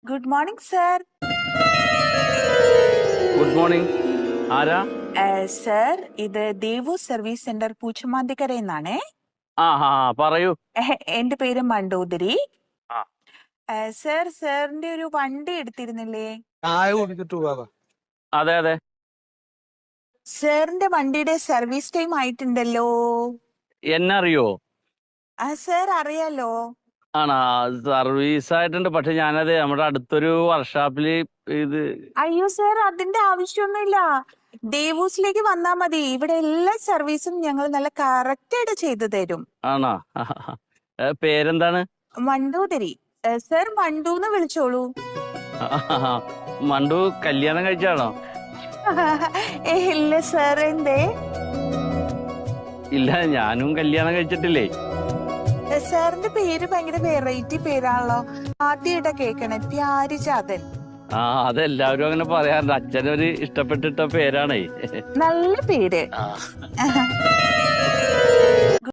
Good morning sir. Good morning. ആരാ? Sir, ഇത് Devu service centre പൂച്ചമാന്തിക്കര എന്നാണേ. പറയൂ. എന്റെ പേര് മണ്ടോദരി. ആ. സർ, സാറിന്റെ ഒരു വണ്ടി എടുത്തിരുന്നില്ലേ? അതെ അതെ. സാറിന്റെ വണ്ടിയുടെ സർവീസ് ടൈം ആയിട്ടുണ്ടല്ലോ. എന്നറിയോ? സർ അറിയാലോ. ആണാ, സർവീസ് ആയിട്ടുണ്ട്. പക്ഷെ ഞാനത് നമ്മുടെ അടുത്തൊരു വർക്ക്ഷോപ്പില് ഇത്. അയ്യോ സർ, അതിന്റെ ആവശ്യമൊന്നുമില്ല. ദേവൂസിലേക്ക് വന്നാ മതി. ഇവിടെ എല്ലാ സർവീസും ഞങ്ങൾ നല്ല കറക്റ്റ് ആയിട്ട് ചെയ്തു തരും. ആണോ? പേരെന്താണ്? മണ്ടോദരി. സർ മണ്ടൂന്ന് വിളിച്ചോളൂ. മണ്ടു കല്യാണം കഴിച്ചാണോ? ഇല്ല സർ. എന്തേ? ഇല്ല, ഞാനും കല്യാണം കഴിച്ചിട്ടില്ലേ. സാറിന്റെ പേര് ഭയങ്കര വെറൈറ്റി പേരാണല്ലോ. ആദ്യമായിട്ടാ കേക്കണേ. പ്യാരിജാതൻ. അതെല്ലാവരും അങ്ങനെ പറയാറുണ്ട്. അച്ഛനൊരു ഇഷ്ടപ്പെട്ടിട്ട പേരാണേ. നല്ല പേര്.